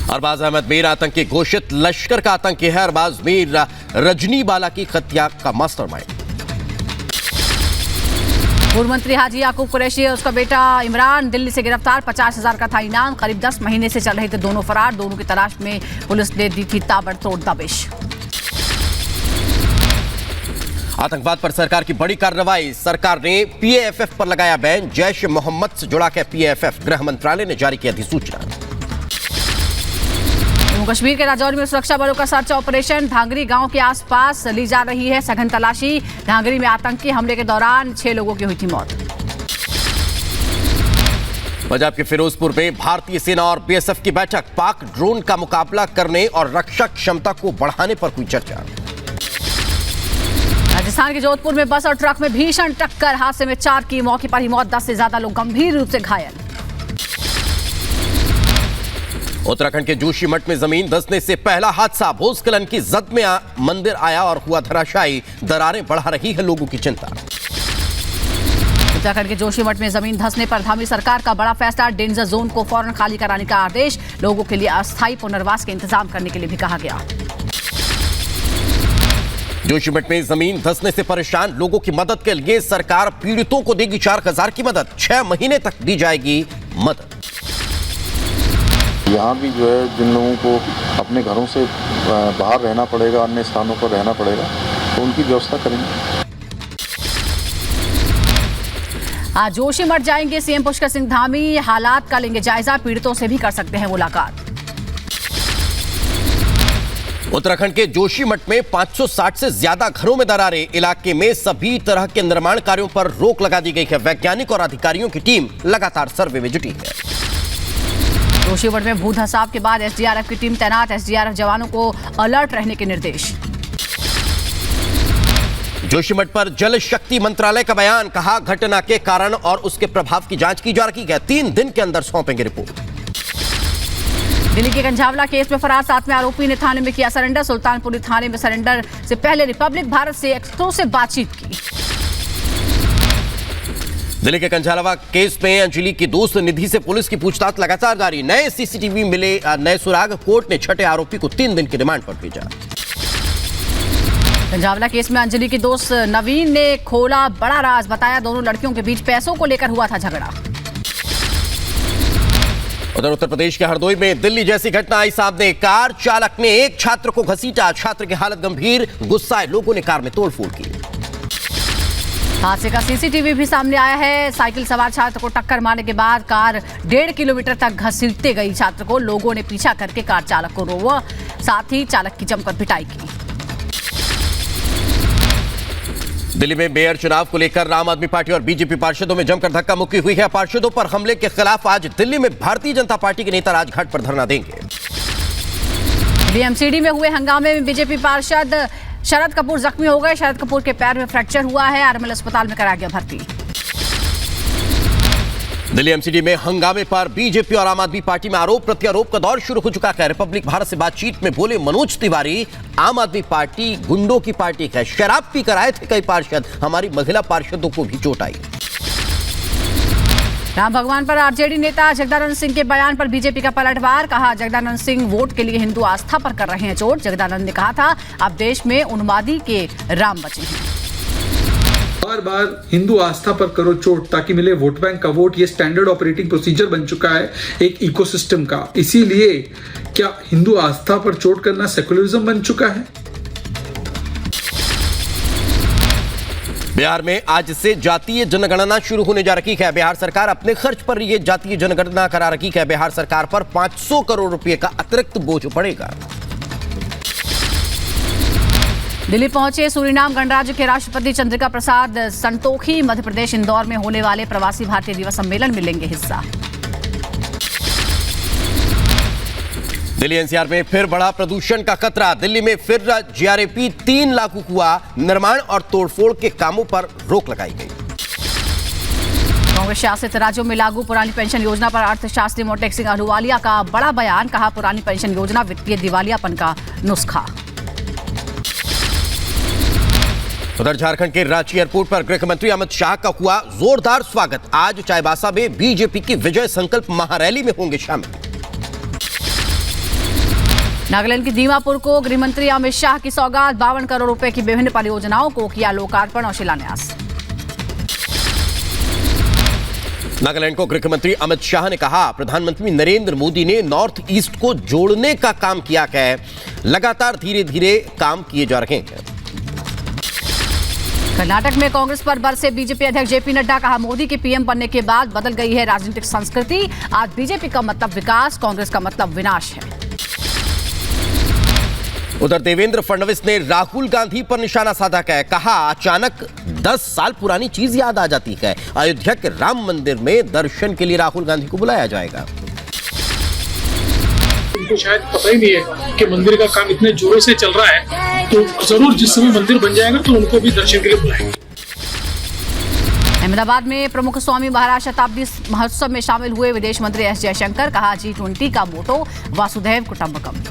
अरबाज अहमद मीर आतंकी घोषित, लश्कर का आतंकी है। अरबाज मीर रजनी बाला की हत्या का मास्टरमाइंड। पूर्व मंत्री हाजी याकूब कुरैशी और उसका बेटा इमरान दिल्ली से गिरफ्तार। 50,000 का था इनाम। करीब 10 महीने से चल रहे थे दोनों फरार। दोनों की तलाश में पुलिस ने दी थी ताबड़तोड़ दबिश। आतंकवाद पर सरकार की बड़ी कार्रवाई। सरकार ने पीएएफएफ पर लगाया बैन। जैश मोहम्मद से जुड़ा है पीएएफएफ। गृह मंत्रालय ने जारी की अधिसूचना। जम्मू कश्मीर के राजौरी में सुरक्षा बलों का सर्च ऑपरेशन। धांगरी गांव के आसपास ली जा रही है सघन तलाशी। धांगरी में आतंकी हमले के दौरान 6 लोगों की हुई थी मौत। पंजाब के फिरोजपुर में भारतीय सेना और बीएसएफ की बैठक। पाक ड्रोन का मुकाबला करने और रक्षा क्षमता को बढ़ाने पर हुई चर्चा। राजस्थान के जोधपुर में बस और ट्रक में भीषण टक्कर। हादसे में 4 की मौके पर ही मौत। 10 से ज्यादा लोग गंभीर रूप से घायल। उत्तराखंड के जोशीमठ में जमीन धंसने से पहला हादसा। भूस्खलन की जद में मंदिर आया और हुआ धराशायी। दरारें बढ़ा रही है लोगों की चिंता। उत्तराखंड के जोशीमठ में जमीन धंसने पर धामी सरकार का बड़ा फैसला। डेंजर जोन को फौरन खाली कराने का आदेश। लोगों के लिए अस्थायी पुनर्वास के इंतजाम करने के लिए भी कहा गया। जोशीमठ में जमीन धंसने से परेशान लोगों की मदद के लिए सरकार पीड़ितों को देगी 4,000 की मदद। 6 महीने तक दी जाएगी मदद। यहाँ भी जो है जिन लोगों को अपने घरों से बाहर रहना पड़ेगा, अन्य स्थानों पर रहना पड़ेगा, तो उनकी व्यवस्था करेंगे। आज जोशीमठ जाएंगे सीएम पुष्कर सिंह धामी। हालात का लेंगे जायजा। पीड़ितों से भी कर सकते हैं मुलाकात। उत्तराखंड के जोशीमठ में 560 से ज्यादा घरों में दरारें। इलाके में सभी तरह के निर्माण कार्यों पर रोक लगा दी गई है। वैज्ञानिक और अधिकारियों की टीम लगातार सर्वे में जुटी है। जोशीमठ में भू धंसाव के बाद एसडीआरएफ की टीम तैनात। एसडीआरएफ जवानों को अलर्ट रहने के निर्देश। जोशीमठ पर जल शक्ति मंत्रालय का बयान। कहा घटना के कारण और उसके प्रभाव की जांच की जा रही है। 3 दिन के अंदर सौंपेंगे रिपोर्ट। दिल्ली के गंजावला केस में फरार 7वें आरोपी ने थाने में किया सरेंडर। सुल्तानपुरी थाने में सरेंडर से पहले रिपब्लिक भारत से एक्सट्रो से बातचीत की। दिल्ली के कंझालवा केस में अंजलि की दोस्त निधि से पुलिस की पूछताछ लगातार जारी। नए सीसीटीवी मिले, नए सुराग। कोर्ट ने 6ठे आरोपी को 3 दिन की रिमांड पर भेजा। कंझावला केस में अंजलि की दोस्त नवीन ने खोला बड़ा राज। बताया दोनों लड़कियों के बीच पैसों को लेकर हुआ था झगड़ा। उधर उत्तर प्रदेश के हरदोई में दिल्ली जैसी घटना आई सामने। कार चालक ने एक छात्र को घसीटा। छात्र की हालत गंभीर। गुस्साए लोगों ने कार में तोड़फोड़ की। हादसे का सीसीटीवी भी सामने आया है। साइकिल सवार छात्र को टक्कर मारने के बाद कार 1.5 किलोमीटर तक घसीटते गई छात्र को। लोगों ने पीछा करके कार चालक को रोका। साथ ही चालक की जमकर पिटाई की। दिल्ली में मेयर चुनाव को लेकर आम आदमी पार्टी और बीजेपी पार्षदों में जमकर धक्का मुक्की हुई है। पार्षदों पर हमले के खिलाफ आज दिल्ली में भारतीय जनता पार्टी के नेता राजघाट पर धरना देंगे। डीएमसीडी में हुए हंगामे में बीजेपी पार्षद शरद कपूर जख्मी हो गए। शरद कपूर के पैर में फ्रैक्चर हुआ है। आरएमएल अस्पताल में कराया गया भर्ती। दिल्ली एमसीडी में हंगामे पर बीजेपी और आम आदमी पार्टी में आरोप प्रत्यारोप का दौर शुरू हो चुका है। रिपब्लिक भारत से बातचीत में बोले मनोज तिवारी, आम आदमी पार्टी गुंडों की पार्टी है। शराब पीकर आए थे कई पार्षद। हमारी महिला पार्षदों को भी चोट आई। राम भगवान पर आरजेडी नेता जगदानंद सिंह के बयान पर बीजेपी का पलटवार। कहा जगदानंद सिंह वोट के लिए हिंदू आस्था पर कर रहे हैं चोट। जगदानंद ने कहा था अब देश में उन्मादी के राम बचे हैं। बार बार हिंदू आस्था पर करो चोट ताकि मिले वोट बैंक का वोट। ये स्टैंडर्ड ऑपरेटिंग प्रोसीजर बन चुका है एक इकोसिस्टम का। इसीलिए क्या हिंदू आस्था पर चोट करना सेकुलरिज्म बन चुका है? बिहार में आज से जातीय जनगणना शुरू होने जा रही है। बिहार सरकार अपने खर्च पर यह जातीय जनगणना करा रही है। बिहार सरकार पर 500 करोड़ रुपए का अतिरिक्त बोझ पड़ेगा। दिल्ली पहुंचे सूरीनाम गणराज्य के राष्ट्रपति चंद्रिका प्रसाद संतोखी। मध्य प्रदेश इंदौर में होने वाले प्रवासी भारतीय दिवस सम्मेलन में लेंगे हिस्सा। दिल्ली एनसीआर में फिर बढ़ा प्रदूषण का खतरा। दिल्ली में फिर जीआरएपी 3 लागू हुआ। निर्माण और तोड़फोड़ के कामों पर रोक लगाई गई। कांग्रेस शासित राज्यों में लागू पुरानी पेंशन योजना पर अर्थशास्त्री मोटेक सिंह अहलूवालिया का बड़ा बयान। कहा पुरानी पेंशन योजना वित्तीय दिवालियापन का नुस्खा। उधर झारखंड के रांची एयरपोर्ट पर गृह मंत्री अमित शाह का हुआ जोरदार स्वागत। आज चाईबासा में बीजेपी की विजय संकल्प महारैली में होंगे शामिल। नागालैंड के दीमापुर को गृह मंत्री अमित शाह की सौगात, 52 करोड़ रुपए की विभिन्न परियोजनाओं को किया लोकार्पण और शिलान्यास। नागालैंड को गृह मंत्री अमित शाह ने कहा, प्रधानमंत्री नरेंद्र मोदी ने नॉर्थ ईस्ट को जोड़ने का काम किया है, लगातार धीरे धीरे काम किए जा रहे हैं। कर्नाटक में कांग्रेस पर बरसे बीजेपी अध्यक्ष जेपी नड्डा, कहा मोदी के पीएम बनने के बाद बदल गई है राजनीतिक संस्कृति, आज बीजेपी का मतलब विकास, कांग्रेस का मतलब विनाश है। उधर देवेंद्र फडणवीस ने राहुल गांधी पर निशाना साधा है, कहा अचानक 10 साल पुरानी चीज याद आ जाती है, अयोध्या के राम मंदिर में दर्शन के लिए राहुल गांधी को बुलाया जाएगा। उनको शायद पता ही नहीं है कि मंदिर का काम इतने जोरों से चल रहा है, तो जरूर जिस समय मंदिर बन जाएगा तो उनको भी दर्शन के लिए बुलाएंगे। अहमदाबाद में प्रमुख स्वामी महाराज शताब्दी महोत्सव में शामिल हुए विदेश मंत्री एस जयशंकर, कहा G20 का मोटो वासुधैव कुटुंबकम।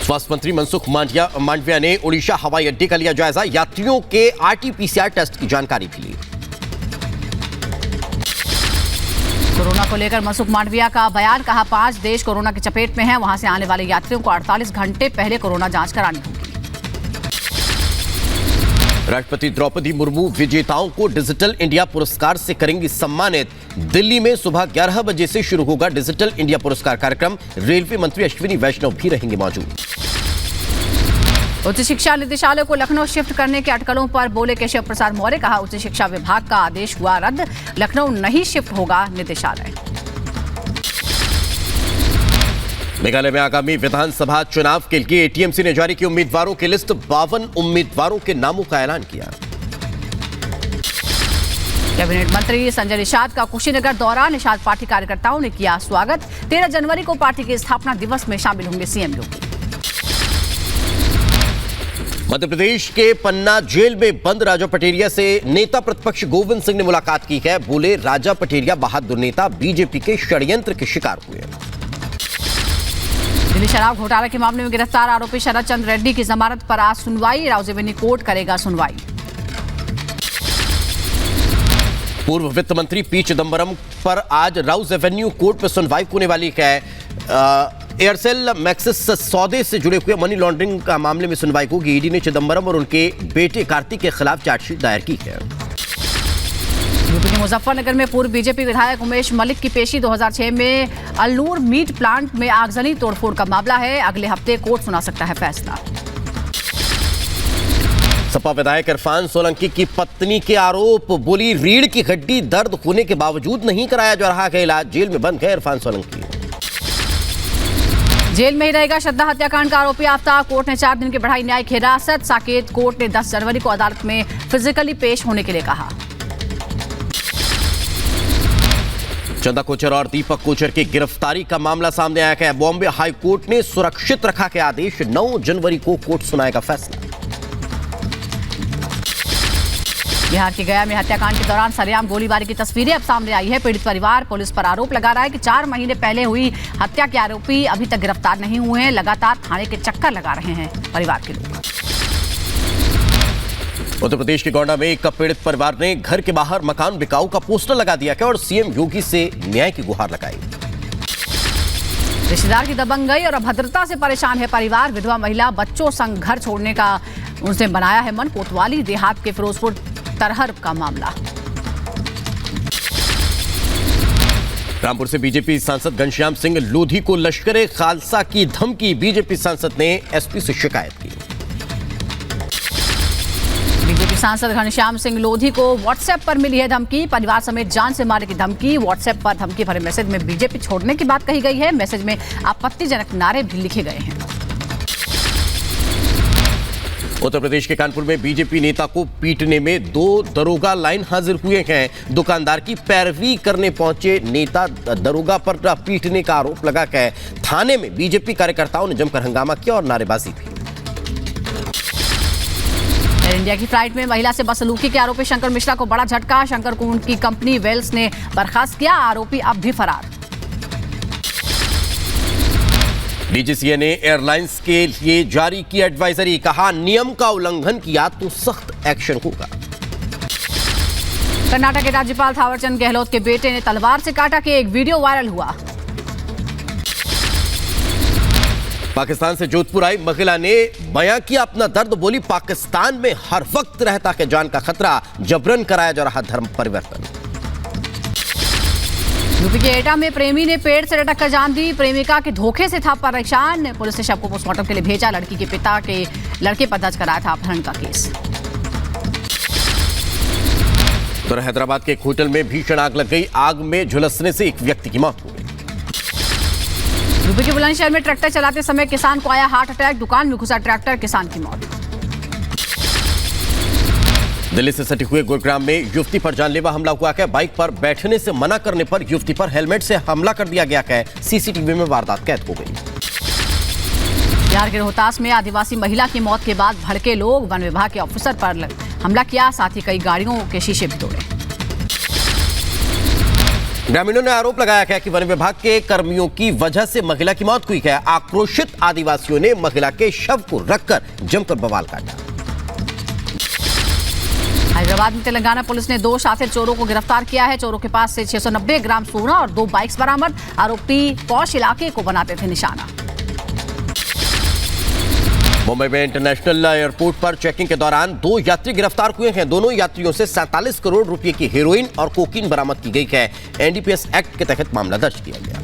स्वास्थ्य मंत्री मनसुख मांडविया ने ओडिशा हवाई अड्डे का लिया जायजा, यात्रियों के RT-PCR टेस्ट की जानकारी भी ली। कोरोना को लेकर मनसुख मांडविया का बयान, कहा 5 देश कोरोना की चपेट में हैं, वहां से आने वाले यात्रियों को 48 घंटे पहले कोरोना जांच करानी होगी। राष्ट्रपति द्रौपदी मुर्मू विजेताओं को डिजिटल इंडिया पुरस्कार से करेंगी सम्मानित। दिल्ली में सुबह 11 बजे से शुरू होगा डिजिटल इंडिया पुरस्कार कार्यक्रम, रेलवे मंत्री अश्विनी वैष्णव भी रहेंगे मौजूद। उच्च शिक्षा निदेशालय को लखनऊ शिफ्ट करने के अटकलों पर बोले केशव प्रसाद मौर्य, कहा उच्च शिक्षा विभाग का आदेश हुआ रद्द, लखनऊ नहीं शिफ्ट होगा निदेशालय। मेघालय में आगामी विधानसभा चुनाव के लिए टीएमसी ने जारी की उम्मीदवारों की लिस्ट, 52 उम्मीदवारों के नामों का ऐलान किया। कैबिनेट मंत्री संजय निषाद का कुशीनगर दौरा, निषाद पार्टी कार्यकर्ताओं ने किया स्वागत, 13 जनवरी को पार्टी के स्थापना दिवस में शामिल होंगे सीएम योगी। मध्य प्रदेश के पन्ना जेल में बंद राजा पटेरिया से नेता प्रतिपक्ष गोविंद सिंह ने मुलाकात की है, बोले राजा पटेरिया बहादुर नेता, बीजेपी के षड्यंत्र के शिकार हुए। दिल्ली शराब घोटाला के मामले में गिरफ्तार आरोपी शरद चंद्र रेड्डी की जमानत पर आज सुनवाई, राउज एवेन्यू कोर्ट करेगा सुनवाई। पूर्व वित्त मंत्री पी चिदंबरम पर आज राउज एवेन्यू कोर्ट में सुनवाई होने वाली है। एयरसेल मैक्सिस सौदे से जुड़े हुए मनी लॉन्ड्रिंग का मामले में सुनवाई होगी। ईडी ने चिदंबरम और उनके बेटे कार्तिक के खिलाफ चार्जशीट दायर की है। यूपी के मुजफ्फरनगर में पूर्व बीजेपी विधायक उमेश मलिक की पेशी, 2006 में अल्लूर मीट प्लांट में आगजनी तोड़फोड़ का मामला है, अगले हफ्ते कोर्ट सुना सकता है फैसला। सपा विधायक इरफान सोलंकी की पत्नी के आरोप, बोली रीढ़ की हड्डी दर्द होने के बावजूद नहीं कराया जा रहा है इलाज, जेल में बंद है इरफान सोलंकी। जेल में ही रहेगा श्रद्धा हत्याकांड का आरोपी आफ्ताब, कोर्ट ने 4 दिन की बढ़ाई न्यायिक हिरासत, साकेत कोर्ट ने 10 जनवरी को अदालत में फिजिकली पेश होने के लिए कहा। चंदा कोचर और दीपक कोचर की गिरफ्तारी का मामला सामने आया है, बॉम्बे हाई कोर्ट ने सुरक्षित रखा के आदेश, 9 जनवरी को कोर्ट सुनाएगा फैसला। बिहार के गया में हत्याकांड के दौरान सरेआम गोलीबारी की तस्वीरें अब सामने आई है। पीड़ित परिवार पुलिस पर आरोप लगा रहा है कि 4 महीने पहले हुई हत्या के आरोपी अभी तक गिरफ्तार नहीं हुए हैं, लगातार थाने के चक्कर लगा रहे हैं परिवार के लोग। उत्तर प्रदेश के गोंडा में एक पीड़ित परिवार ने घर के बाहर मकान बिकाऊ का पोस्टर लगा दिया है और सीएम योगी से न्याय की गुहार लगाई। रिश्तेदार की दबंगई और अभद्रता से परेशान है परिवार, विधवा महिला बच्चों संग घर छोड़ने का उसने बनाया है मन, कोतवाली देहात के फिरोजपुर तरहर का मामला। रामपुर से बीजेपी सांसद घनश्याम सिंह लोधी को लश्कर-ए खालसा की धमकी, बीजेपी सांसद ने एसपी से शिकायत की। बीजेपी सांसद घनश्याम सिंह लोधी को व्हाट्सएप पर मिली है धमकी, परिवार समेत जान से मारने की धमकी। व्हाट्सएप पर धमकी भरे मैसेज में बीजेपी छोड़ने की बात कही गई है, मैसेज में आपत्तिजनक नारे भी लिखे गए हैं। उत्तर प्रदेश के कानपुर में बीजेपी नेता को पीटने में 2 दरोगा लाइन हाजिर हुए हैं। दुकानदार की पैरवी करने पहुंचे नेता दरोगा पर पीटने का आरोप लगा के थाने में बीजेपी कार्यकर्ताओं ने जमकर हंगामा किया और नारेबाजी की। एयर इंडिया की फ्लाइट में महिला से बदसलूकी के आरोपी शंकर मिश्रा को बड़ा झटका, शंकर को उनकी कंपनी वेल्स ने बर्खास्त किया, आरोपी अब भी फरार। डीजीसीए ने एयरलाइंस के लिए जारी की एडवाइजरी, कहा नियम का उल्लंघन किया तो सख्त एक्शन होगा। कर्नाटक के राज्यपाल थावरचंद गहलोत के बेटे ने तलवार से काटा कि एक वीडियो वायरल हुआ। पाकिस्तान से जोधपुर आई महिला ने बयां किया अपना दर्द, बोली पाकिस्तान में हर वक्त रहता है जान का खतरा, जबरन कराया जा रहा धर्म परिवर्तन। यूपी के एटा में प्रेमी ने पेड़ से लटक कर जान दी, प्रेमिका के धोखे से था परेशान। पुलिस ने शव को पोस्टमार्टम के लिए भेजा, लड़की के पिता के लड़के पर दर्ज कराया था अपहरण का केस। उधर हैदराबाद के एक होटल में भीषण आग लग गई, आग में झुलसने से एक व्यक्ति की मौत हो गई। यूपी के बुलंदशहर में ट्रैक्टर चलाते समय किसान को आया हार्ट अटैक, दुकान में घुसा ट्रैक्टर, किसान की मौत। दिल्ली से सटे हुए गुरुग्राम में युवती पर जानलेवा हमला हुआ है, बाइक पर बैठने से मना करने पर युवती पर हेलमेट से हमला कर दिया गया है, सीसीटीवी में वारदात कैद हो गई। बिहार के रोहतास में आदिवासी महिला की मौत के बाद भड़के लोग वन विभाग के ऑफिसर पर हमला किया, साथ ही कई गाड़ियों के शीशे भी तोड़े। ग्रामीणों ने आरोप लगाया है कि वन विभाग के कर्मियों की वजह से महिला की मौत हुई है। आक्रोशित आदिवासियों ने महिला के शव को रखकर जमकर बवाल काटा। हैदराबाद में तेलंगाना पुलिस ने 2 शातिर चोरों को गिरफ्तार किया है, चोरों के पास से 690 ग्राम सोना और 2 बाइक्स बरामद, आरोपी पौष इलाके को बनाते थे निशाना। मुंबई में इंटरनेशनल एयरपोर्ट पर चेकिंग के दौरान 2 यात्री गिरफ्तार हुए हैं, दोनों यात्रियों से 47 करोड़ रुपए की हेरोइन और कोकीन बरामद की गई है। एनडीपीएस एक्ट के तहत मामला दर्ज किया गया।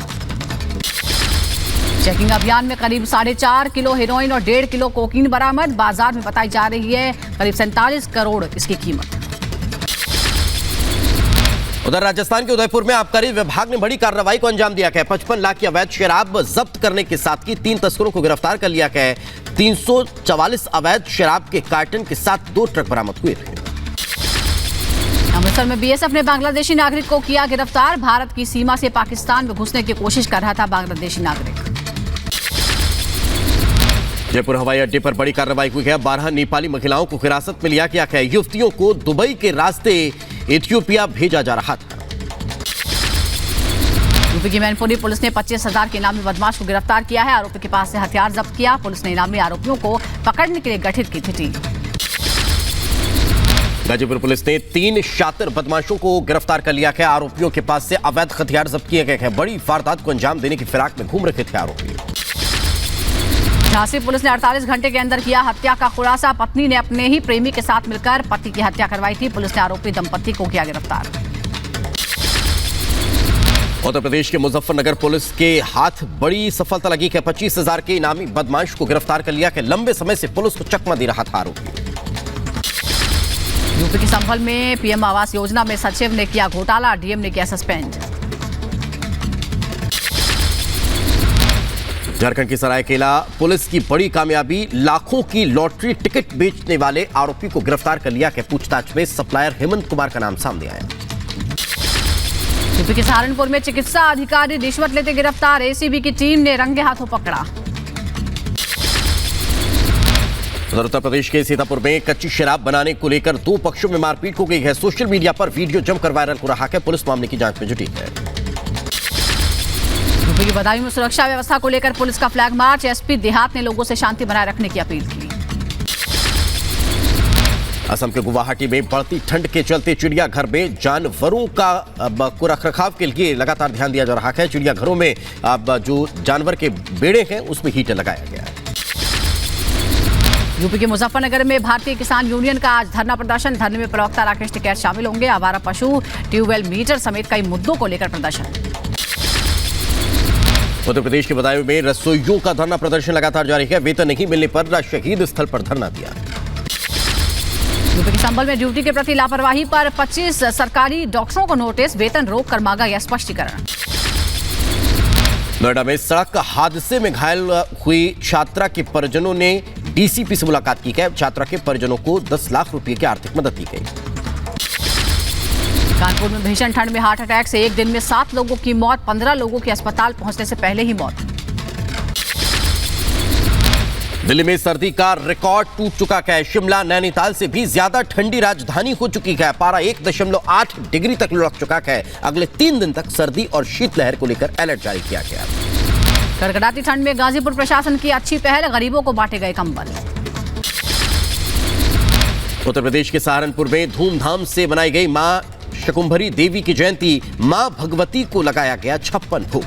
चेकिंग अभियान में करीब 4.5 किलो हेरोइन और 1.5 किलो कोकीन बरामद, बाजार में बताई जा रही है करीब 47 करोड़ इसकी कीमत। उधर राजस्थान के उदयपुर में आबकारी विभाग ने बड़ी कार्रवाई को अंजाम दिया है। 55 लाख की अवैध शराब जब्त करने के साथ ही 3 तस्करों को गिरफ्तार कर लिया है। 344 अवैध शराब के कार्टन के साथ 2 ट्रक बरामद हुए थे। अमृतसर में बीएसएफ ने बांग्लादेशी नागरिक को किया गिरफ्तार, भारत की सीमा से पाकिस्तान में घुसने की कोशिश कर रहा था बांग्लादेशी नागरिक। जयपुर हवाई अड्डे पर बड़ी कार्रवाई हुई है, 12 नेपाली महिलाओं को हिरासत में लिया गया है। युवतियों को दुबई के रास्ते इथियोपिया भेजा जा रहा था। यूपी की मैनपुरी पुलिस ने 25,000 के इनामी बदमाश को गिरफ्तार किया है, आरोपी के पास से हथियार जब्त किया। पुलिस ने इनामी आरोपियों को पकड़ने के लिए गठित की थी टीम। गाजीपुर पुलिस ने 3 शातिर बदमाशों को गिरफ्तार कर लिया है, आरोपियों के पास से अवैध हथियार जब्त किए गए हैं। बड़ी वारदात को अंजाम देने की फिराक में घूम रहे थे आरोपी। झांसी पुलिस ने 48 घंटे के अंदर किया हत्या का खुलासा, पत्नी ने अपने ही प्रेमी के साथ मिलकर पति की हत्या करवाई थी। पुलिस ने आरोपी दंपति को किया गिरफ्तार। उत्तर प्रदेश के मुजफ्फरनगर पुलिस के हाथ बड़ी सफलता लगी है, 25,000 के इनामी बदमाश को गिरफ्तार कर लिया है। लंबे समय से पुलिस को चकमा दे रहा था आरोपी। यूपी के संभल में पीएम आवास योजना में सचिव ने किया घोटाला, डीएम ने किया सस्पेंड। झारखंड की सरायकेला पुलिस की बड़ी कामयाबी, लाखों की लॉटरी टिकट बेचने वाले आरोपी को गिरफ्तार कर लिया है। पूछताछ में सप्लायर हेमंत कुमार का नाम सामने आया। यूपी के सहारनपुर में चिकित्सा अधिकारी रिश्वत लेते गिरफ्तार, एसीबी की टीम ने रंगे हाथों पकड़ा। उधर उत्तर प्रदेश के सीतापुर में कच्ची शराब बनाने को लेकर 2 पक्षों में मारपीट हो गई है। सोशल मीडिया पर वीडियो जमकर वायरल हो रहा है, पुलिस मामले की जांच में जुटी है। यूपी की बदायूं में सुरक्षा व्यवस्था को लेकर पुलिस का फ्लैग मार्च, एसपी देहात ने लोगों से शांति बनाए रखने की अपील की। असम के गुवाहाटी में बढ़ती ठंड के चलते चिड़ियाघर में जानवरों को रखरखाव के लिए लगातार ध्यान दिया जा रहा है। चिड़ियाघरों में अब जो जानवर के बेड़े हैं उसमें हीटर लगाया गया है। यूपी के मुजफ्फरनगर में भारतीय किसान यूनियन का आज धरना प्रदर्शन, धरने में प्रवक्ता राकेश टिकैत शामिल होंगे। आवारा पशु, ट्यूबवेल मीटर समेत कई मुद्दों को लेकर प्रदर्शन। उत्तर प्रदेश के बदायूं में रसोइयों का धरना प्रदर्शन लगातार जारी है, वेतन नहीं मिलने पर शहीद स्थल पर धरना दिया। यूपी के संभल में ड्यूटी के प्रति लापरवाही पर 25 सरकारी डॉक्टरों को नोटिस, वेतन रोक कर मांगा यह स्पष्टीकरण। नोएडा में सड़क हादसे में घायल हुई छात्रा के परिजनों ने डीसीपी से मुलाकात की है। छात्रा के परिजनों को 10 लाख रुपए की आर्थिक मदद दी गई। कानपुर में भीषण ठंड में हार्ट अटैक से एक दिन में 7 लोगों की मौत, 15 लोगों की अस्पताल पहुंचने से पहले ही मौत। दिल्ली में सर्दी का रिकॉर्ड टूट चुका है, शिमला नैनीताल से भी ज्यादा ठंडी राजधानी हो चुकी है। पारा 1.8 डिग्री तक लुढ़क चुका है। अगले 3 दिन तक सर्दी और शीतलहर को लेकर अलर्ट जारी किया गया। कड़कड़ाती ठंड में गाजीपुर प्रशासन की अच्छी पहल, गरीबों को बांटे गए कंबल। उत्तर प्रदेश के सहारनपुर में धूमधाम से मनाई गई मां शकुंभरी देवी की जयंती, मां भगवती को लगाया गया 56 भोग।